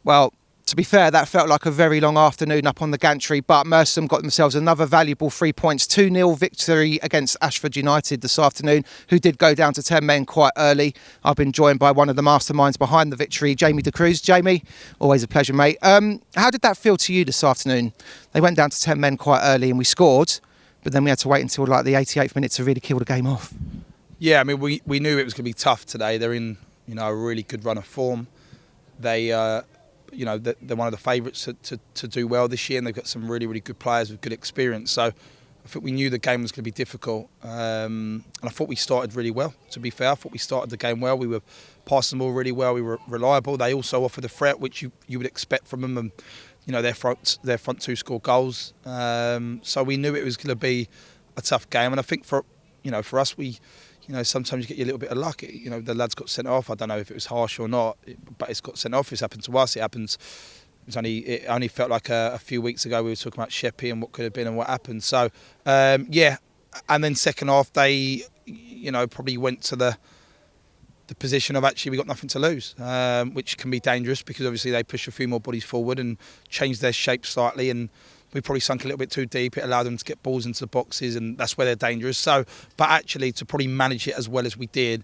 Well, to be fair, that felt like a very long afternoon up on the gantry, but Merstham got themselves another valuable 3 points. 2-0 victory against Ashford United this afternoon, who did go down to 10 men quite early. I've been joined by one of the masterminds behind the victory, Jamie Decruz. Jamie, always a pleasure, mate. How did that feel to you this afternoon? They went down to 10 men quite early and we scored, but then we had to wait until like the 88th minute to really kill the game off. Yeah, I mean, we knew it was going to be tough today. They're in, a really good run of form. They, they're one of the favourites to do well this year, and they've got some really, really good players with good experience. So I think we knew the game was going to be difficult. And I thought we started really well, to be fair. I thought we started the game well. We were passing the ball really well. We were reliable. They also offered a threat, which you would expect from them. And, their front two scored goals. So we knew it was going to be a tough game. And I think for us, we... sometimes you get a little bit of luck. The lads got sent off. I don't know if it was harsh or not, but it's got sent off. It's happened to us. It only felt like a few weeks ago we were talking about Sheppey and what could have been and what happened. So, And then second half, they, probably went to the position of actually we got nothing to lose, which can be dangerous because obviously they push a few more bodies forward and change their shape slightly, and we probably sunk a little bit too deep. It allowed them to get balls into the boxes, and that's where they're dangerous. So, but actually, to probably manage it as well as we did,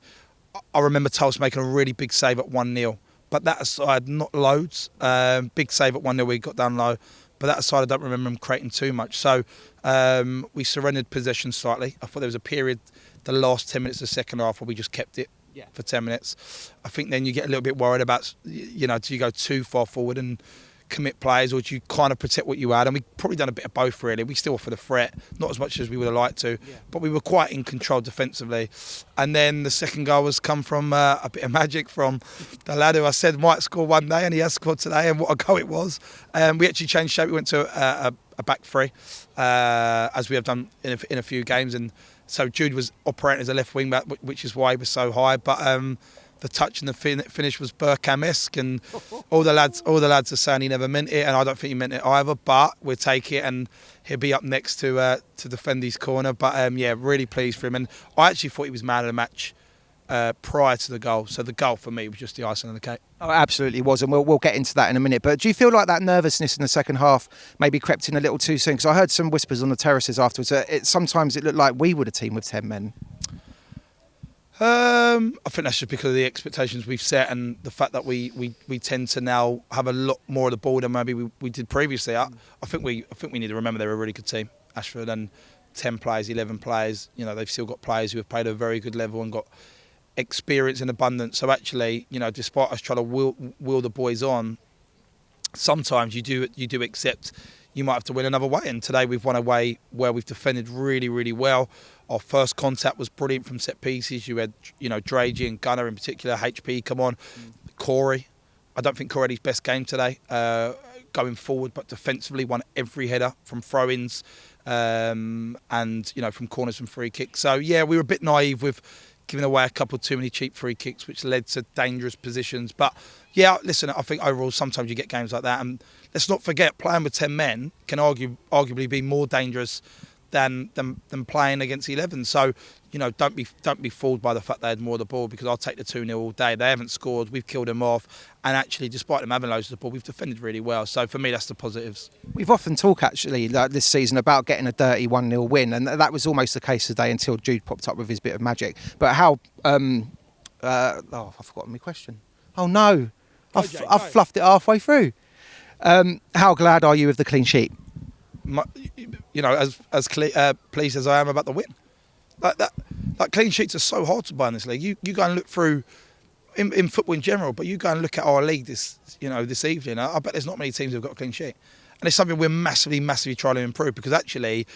I remember Tulsa making a really big save at 1-0. But that aside, not loads. Big save at 1-0, we got down low. But that aside, I don't remember them creating too much. So we surrendered possession slightly. I thought there was a period, the last 10 minutes of the second half, where we just kept it for 10 minutes. I think then you get a little bit worried about, do you go too far forward and commit players, or do you kind of protect what you had? And we've probably done a bit of both, really. We still offered a threat, not as much as we would have liked to, but we were quite in control defensively. And then the second goal has come from a bit of magic from the lad who I said might score one day, and he has scored today, and what a goal it was. We actually changed shape. We went to a back three, as we have done in a few games, and so Jude was operating as a left wing back, which is why he was so high. But the touch and the finish was Burkham-esque, and all the lads are saying he never meant it, and I don't think he meant it either. But we'll take it, and he'll be up next to defend his corner. But really pleased for him, and I actually thought he was man of the match prior to the goal. So the goal for me was just the icing on the cake. Oh, it absolutely was, and we'll get into that in a minute. But do you feel like that nervousness in the second half maybe crept in a little too soon? Because I heard some whispers on the terraces afterwards. Sometimes it looked like we were a team with 10 men. I think that's just because of the expectations we've set and the fact that we tend to now have a lot more of the ball than maybe we did previously. I think we need to remember they're a really good team, Ashford, and 10 players, 11 players. They've still got players who have played at a very good level and got experience in abundance. So actually, despite us trying to will the boys on, sometimes you do accept you might have to win another way. And today we've won a way where we've defended really, really well. Our first contact was brilliant from set pieces. You had, Dragey and Gunner in particular, HP come on. Corey, I don't think Corey's best game today going forward, but defensively won every header from throw-ins and, from corners and free kicks. So, we were a bit naive with giving away a couple too many cheap free kicks, which led to dangerous positions. But, listen, I think overall sometimes you get games like that. And let's not forget, playing with 10 men can arguably be more dangerous than playing against 11. So, don't be fooled by the fact they had more of the ball, because I'll take the 2-0 all day. They haven't scored, we've killed them off, and actually, despite them having loads of the ball, we've defended really well. So for me, that's the positives. We've often talked actually this season about getting a dirty 1-0 win, and that was almost the case today until Jude popped up with his bit of magic. But how? I've forgotten my question. Oh no, I've fluffed it halfway through. How glad are you with the clean sheet? As pleased as I am about the win. Like clean sheets are so hard to buy in this league. You go and look through in football in general, but you go and look at our league this evening. I bet there's not many teams who've got a clean sheet, and it's something we're massively trying to improve, because actually,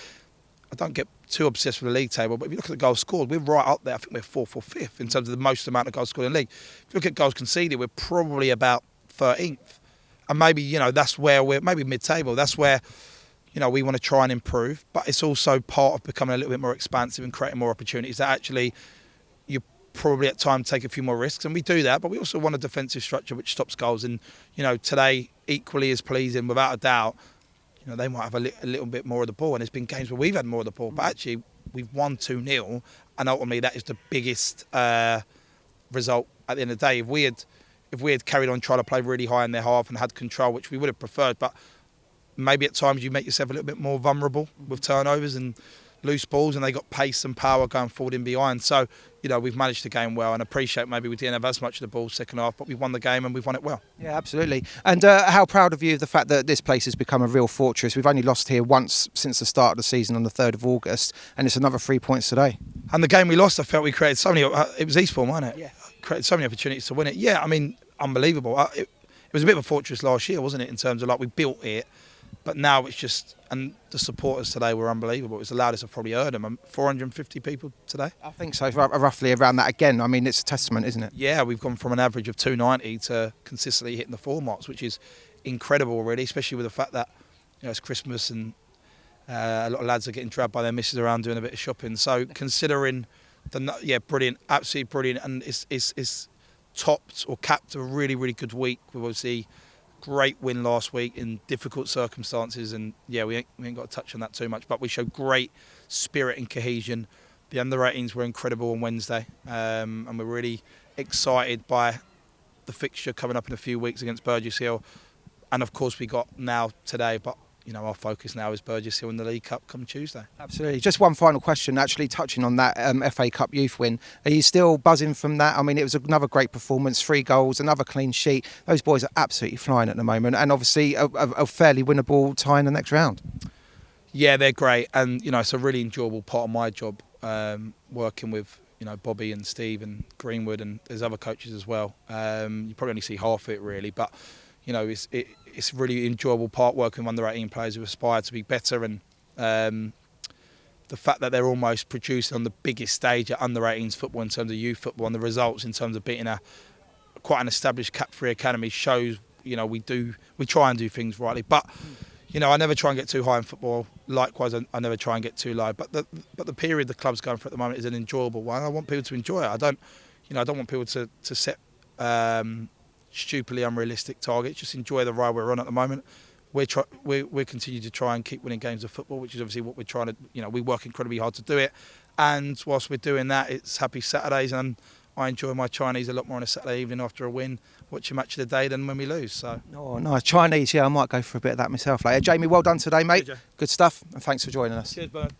I don't get too obsessed with the league table, but if you look at the goals scored, we're right up there. I think we're 4th or 5th in terms of the most amount of goals scored in the league. If you look at goals conceded, we're probably about 13th, and maybe that's where we're maybe mid-table. That's where we want to try and improve, but it's also part of becoming a little bit more expansive and creating more opportunities that actually you probably at times take a few more risks, and we do that, but we also want a defensive structure which stops goals. And today equally as pleasing, without a doubt, they might have a little bit more of the ball, and there's been games where we've had more of the ball, but actually we've won 2-0, and ultimately that is the biggest result at the end of the day. if we had carried on trying to play really high in their half and had control, which we would have preferred, but maybe at times you make yourself a little bit more vulnerable with turnovers and loose balls, and they got pace and power going forward in behind. So, we've managed the game well, and appreciate maybe we didn't have as much of the ball second half, but we've won the game and we've won it well. Yeah, absolutely. And how proud of you of the fact that this place has become a real fortress? We've only lost here once since the start of the season on the 3rd of August, and it's another 3 points today. And the game we lost, I felt we created so many. It was Eastbourne, wasn't it? Yeah. Created so many opportunities to win it. Yeah, I mean, unbelievable. It was a bit of a fortress last year, wasn't it? In terms of we built it. But now it's just, and the supporters today were unbelievable. It's the loudest I've probably heard them. 450 people today. I think so, roughly around that again. I mean, it's a testament, isn't it? Yeah, we've gone from an average of 290 to consistently hitting the 4 marks, which is incredible, really, especially with the fact that it's Christmas and a lot of lads are getting dragged by their missus around doing a bit of shopping. So considering brilliant, absolutely brilliant, and it's topped or capped a really, really good week. We've obviously great win last week in difficult circumstances, and we ain't got to touch on that too much, but we showed great spirit and cohesion. The under-18s were incredible on Wednesday, and we're really excited by the fixture coming up in a few weeks against Burgess Hill, and of course we got now today, but our focus now is Burgess Hill in the League Cup come Tuesday. Absolutely. Just one final question, actually touching on that FA Cup youth win. Are you still buzzing from that? I mean, it was another great performance, 3 goals, another clean sheet. Those boys are absolutely flying at the moment, and obviously a fairly winnable tie in the next round. Yeah, they're great, and it's a really enjoyable part of my job, working with Bobby and Steve and Greenwood, and there's other coaches as well. You probably only see half of it really, but it's really enjoyable part working with under-18 players who aspire to be better, and the fact that they're almost producing on the biggest stage at under-18s football in terms of youth football, and the results in terms of beating quite an established Cat 3 academy shows we try and do things rightly. But I never try and get too high in football. Likewise, I never try and get too low. But the period the club's going for at the moment is an enjoyable one. I want people to enjoy it. I don't want people to set stupidly unrealistic targets. Just enjoy the ride we're on at the moment. We're continue to try and keep winning games of football, which is obviously what we're trying to. We work incredibly hard to do it. And whilst we're doing that, it's happy Saturdays, and I enjoy my Chinese a lot more on a Saturday evening after a win, watching Match of the Day, than when we lose. So. Oh, nice. Chinese, yeah, I might go for a bit of that myself later. Jamie, well done today, mate. Cheers, good stuff, and thanks for joining us. Cheers, Bernard.